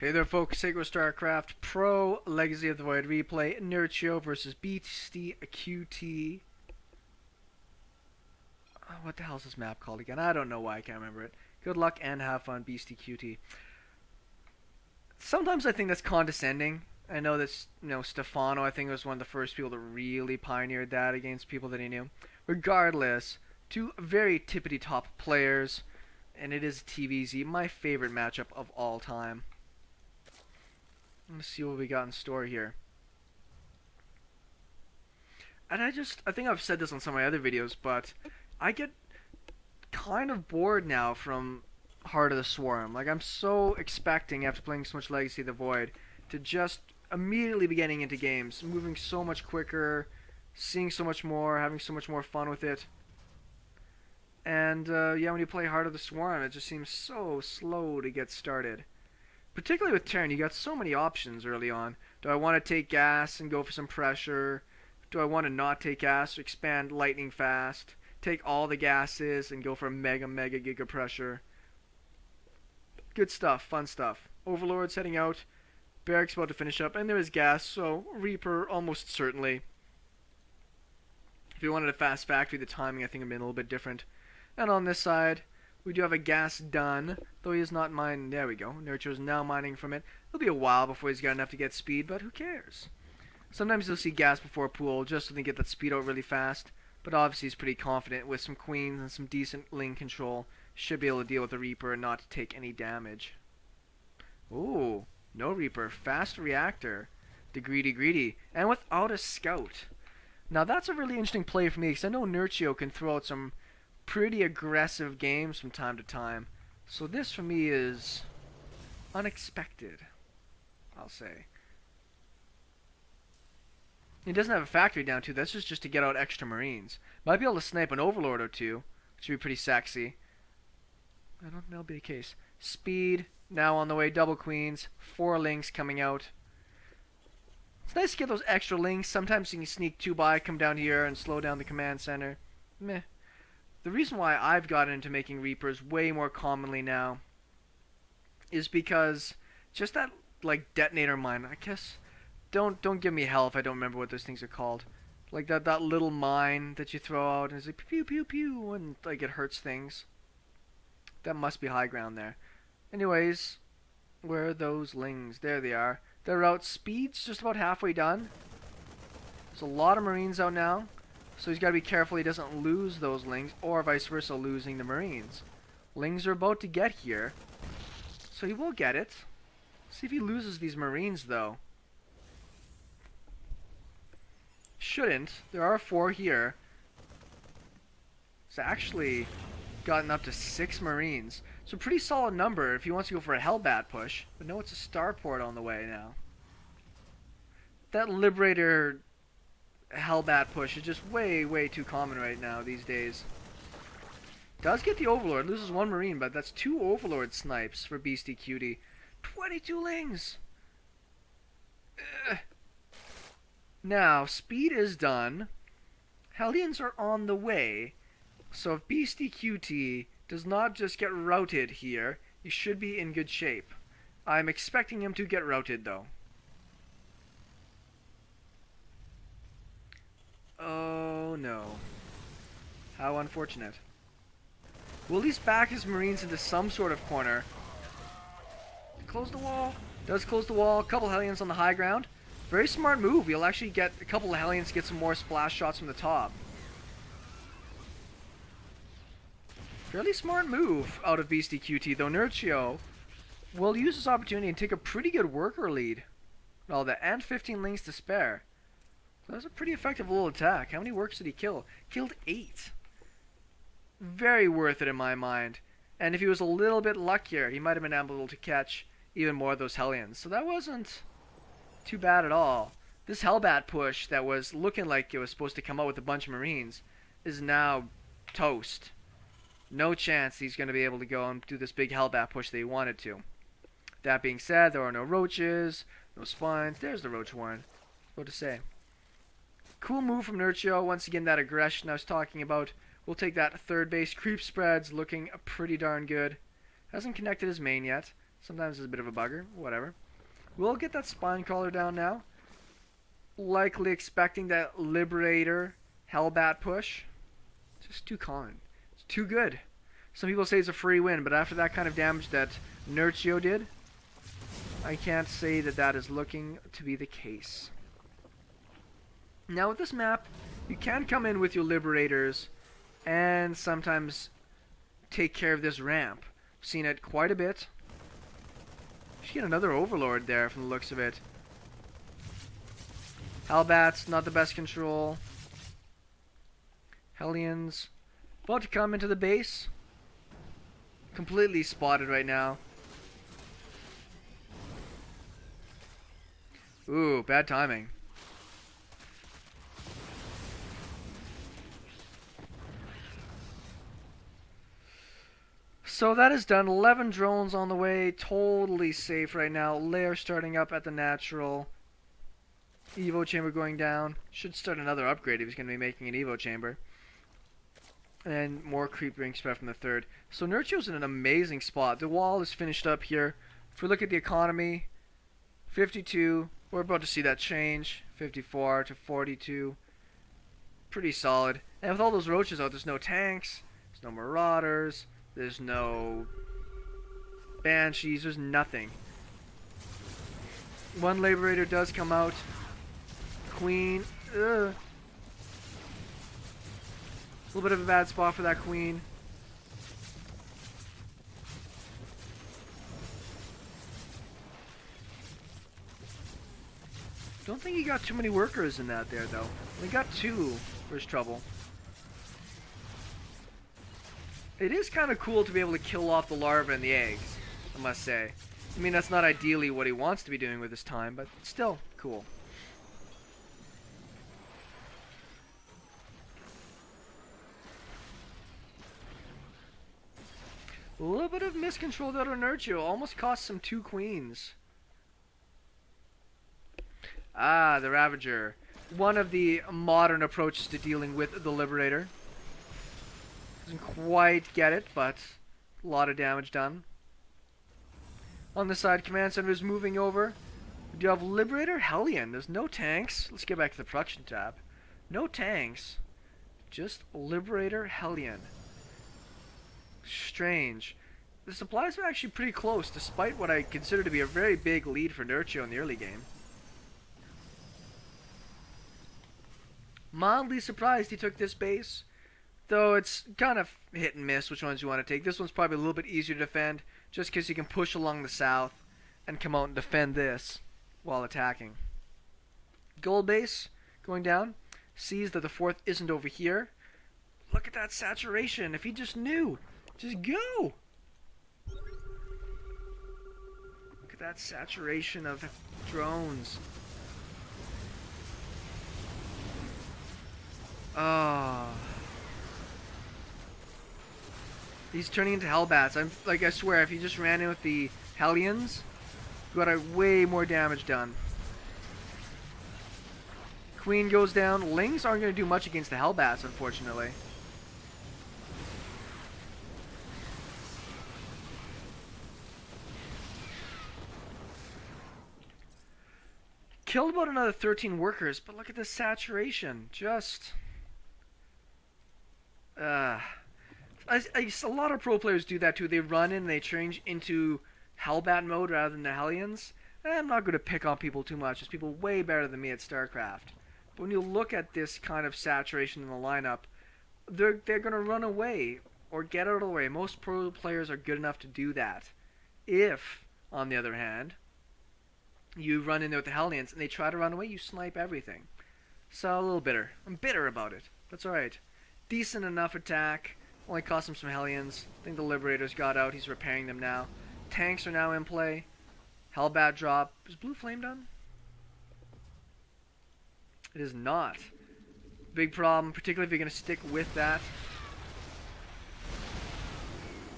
Hey there folks, SeKo Starcraft Pro Legacy of the Void Replay, Nerchio versus Beastyqt. What the hell is this map called again? I don't know why I can't remember it. Good luck and have fun, Beastyqt. Sometimes I think that's condescending. I know that, Stefano, I think, was one of the first people that really pioneered that against people that he knew. Regardless, two very tippity top players, and it is TVZ, my favorite matchup of all time. Let's see what we got in store here. And I think I've said this on some of my other videos, but I get kind of bored now from Heart of the Swarm. Like, I'm so expecting, after playing so much Legacy of the Void, to just immediately be getting into games, moving so much quicker, seeing so much more, having so much more fun with it. And, yeah, when you play Heart of the Swarm, it just seems so slow to get started. Particularly with Terran, you got so many options early on. Do I want to take gas and go for some pressure? Do I want to not take gas, expand lightning fast, take all the gases and go for a mega giga pressure? Good stuff, fun stuff. Overlord's heading out, Barracks about to finish up, and there is gas, so Reaper almost certainly. If you wanted a fast factory, the timing I think would have been a little bit different. And on this side, we do have a gas done, though he is not mining. There we go. Nerchio is now mining from it. It'll be a while before he's got enough to get speed, but who cares? Sometimes you'll see gas before a pool just so they get that speed out really fast, but obviously he's pretty confident with some queens and some decent lane control. Should be able to deal with the Reaper and not take any damage. Ooh, no Reaper. Fast reactor. The greedy. And without a scout. Now that's a really interesting play for me, because I know Nerchio can throw out some pretty aggressive games from time to time. So this for me is unexpected, I'll say. He doesn't have a factory down too. That's just to get out extra marines. Might be able to snipe an overlord or two, which would be pretty sexy. I don't think that'll be the case. Speed now on the way. Double queens. 4 links coming out. It's nice to get those extra links. Sometimes you can sneak 2 by, come down here and slow down the command center. Meh. The reason why I've gotten into making Reapers way more commonly now is because just that, like, detonator mine, I guess, don't give me hell if I don't remember what those things are called. Like that little mine that you throw out and it's like pew pew pew and like it hurts things. That must be high ground there. Anyways, where are those lings? There they are. Their out. Speed's just about halfway done. There's a lot of marines out now. So he's got to be careful he doesn't lose those lings, or vice versa, losing the marines. Lings are about to get here, so he will get it. See if he loses these marines, though. Shouldn't. There are 4 here. It's actually gotten up to 6 marines. So pretty solid number if he wants to go for a Hellbat push. But no, it's a starport on the way now. That Liberator Hellbat push is just way too common right now these days. Does get the Overlord, loses 1 marine, but that's 2 Overlord snipes for Beastyqt. 22 lings! Ugh. Now, speed is done. Hellions are on the way. So if Beastyqt does not just get routed here, he should be in good shape. I'm expecting him to get routed though. Oh no. How unfortunate. Will at least back his marines into some sort of corner. Close the wall. Does close the wall. A couple Hellions on the high ground. Very smart move. You'll actually get a couple of Hellions to get some more splash shots from the top. Fairly smart move out of Beastyqt, though Nerchio will use this opportunity and take a pretty good worker lead. Well, and 15 links to spare. So that's a pretty effective little attack. How many works did he kill? Killed 8. Very worth it in my mind. And if he was a little bit luckier, he might have been able to catch even more of those Hellions. So that wasn't too bad at all. This Hellbat push that was looking like it was supposed to come out with a bunch of marines is now toast. No chance he's going to be able to go and do this big Hellbat push that he wanted to. That being said, there are no roaches, no spines. There's the roach warren. What to say? Cool move from Nerchio. Once again, that aggression I was talking about. We'll take that third base. Creep spreads looking pretty darn good. Hasn't connected his main yet. Sometimes it's a bit of a bugger. Whatever. We'll get that spine crawler down now. Likely expecting that Liberator Hellbat push. Just too common. It's too good. Some people say it's a free win, but after that kind of damage that Nerchio did, I can't say that that is looking to be the case. Now with this map, you can come in with your Liberators and sometimes take care of this ramp. I've seen it quite a bit. Should get another Overlord there from the looks of it. Hellbats, not the best control. Hellions, about to come into the base. Completely spotted right now. Ooh, bad timing. So that is done. 11 drones on the way. Totally safe right now. Lair starting up at the natural. Evo chamber going down. Should start another upgrade if he's going to be making an Evo chamber. And more creep ring spread from the third. So Nerchio's in an amazing spot. The wall is finished up here. If we look at the economy, 52. We're about to see that change. 54 to 42. Pretty solid. And with all those roaches out, there's no tanks. There's no marauders. There's no banshees. There's nothing. One Liberator does come out. Queen. Ugh. A little bit of a bad spot for that Queen. Don't think he got too many workers in that there, though. We got 2 for his trouble. It is kind of cool to be able to kill off the larvae and the eggs, I must say. I mean, that's not ideally what he wants to be doing with his time, but still cool. A little bit of miscontrol out of Nerchio. Almost cost him 2 queens. Ah, the Ravager. One of the modern approaches to dealing with the Liberator. Doesn't quite get it, but a lot of damage done. On the side, Command Center is moving over. We do have Liberator Hellion. There's no tanks. Let's get back to the production tab. No tanks. Just Liberator Hellion. Strange. The supplies are actually pretty close, despite what I consider to be a very big lead for Nerchio in the early game. Mildly surprised he took this base, though it's kind of hit and miss which ones you want to take. This one's probably a little bit easier to defend, just because you can push along the south and come out and defend this while attacking. Gold base going down, sees that the 4th isn't over here. Look at that saturation. If he just knew, just go. Look at that saturation of drones. Oh. He's turning into Hellbats. I swear, if he just ran in with the Hellions, got a way more damage done. Queen goes down. Lings aren't going to do much against the Hellbats, unfortunately. Killed about another 13 workers, but look at the saturation. Just... a lot of pro players do that too. They run in and they change into Hellbat mode rather than the Hellions. And I'm not going to pick on people too much. There's people way better than me at Starcraft. But when you look at this kind of saturation in the lineup, they're going to run away or get out of the way. Most pro players are good enough to do that. If, on the other hand, you run in there with the Hellions and they try to run away, you snipe everything. So a little bitter. I'm bitter about it. That's alright. Decent enough attack. Only cost him some Hellions. I think the Liberators got out. He's repairing them now. Tanks are now in play. Hellbat drop. Is Blue Flame done? It is not. Big problem, particularly if you're going to stick with that.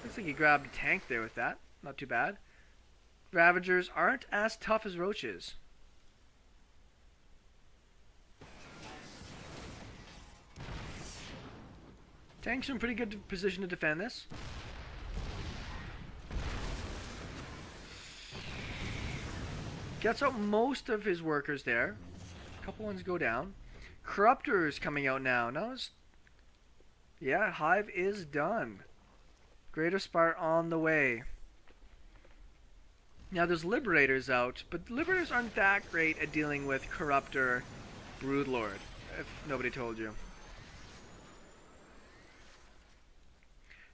Looks like he grabbed a tank there with that. Not too bad. Ravagers aren't as tough as roaches. Tanks are in pretty good position to defend this. Gets out most of his workers there. A couple ones go down. Corruptor is coming out now. Yeah, Hive is done. Greater Spire on the way. Now there's Liberators out, but Liberators aren't that great at dealing with Corruptor Broodlord, if nobody told you.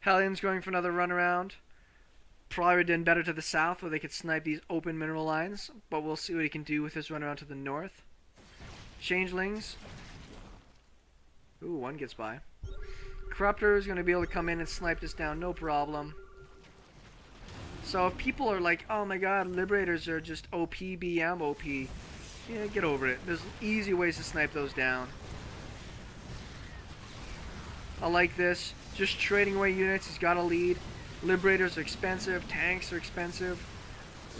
Hellions going for another run around. Probably would have done better to the south where they could snipe these open mineral lines, but we'll see what he can do with his run around to the north. Changelings. Ooh, one gets by. Corruptor is going to be able to come in and snipe this down, no problem. So if people are like, oh my god, Liberators are just OP, BM OP, yeah, get over it. There's easy ways to snipe those down. I like this. Just trading away units, he's got a lead. Liberators are expensive, tanks are expensive.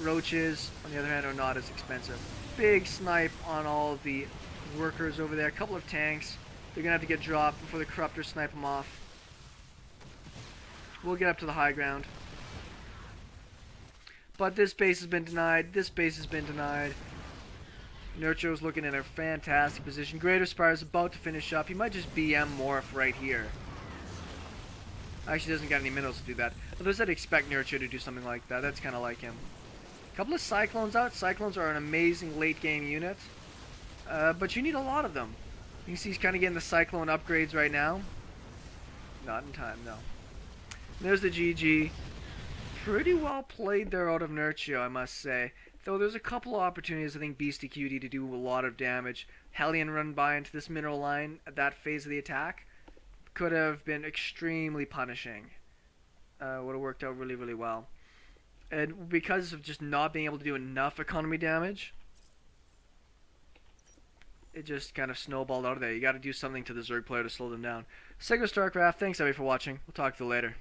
Roaches, on the other hand, are not as expensive. Big snipe on all of the workers over there. A couple of tanks. They're going to have to get dropped before the Corruptors snipe them off. We'll get up to the high ground. But this base has been denied. This base has been denied. Nerchio's looking in a fantastic position. Greater Spire is about to finish up. He might just BM Morph right here. Actually, doesn't got any minerals to do that. Others I'd expect Nerchio to do something like that. That's kind of like him. A couple of Cyclones out. Cyclones are an amazing late game unit. But you need a lot of them. You can see he's kind of getting the Cyclone upgrades right now. Not in time, no. There's the GG. Pretty well played there out of Nerchio, I must say. Though there's a couple of opportunities, I think, Beastyqt to do a lot of damage. Hellion run by into this mineral line at that phase of the attack. Could have been extremely punishing. Would have worked out really, really well. And because of just not being able to do enough economy damage, it just kind of snowballed out of there. You got to do something to the Zerg player to slow them down. SeKo Starcraft, thanks everybody for watching. We'll talk to you later.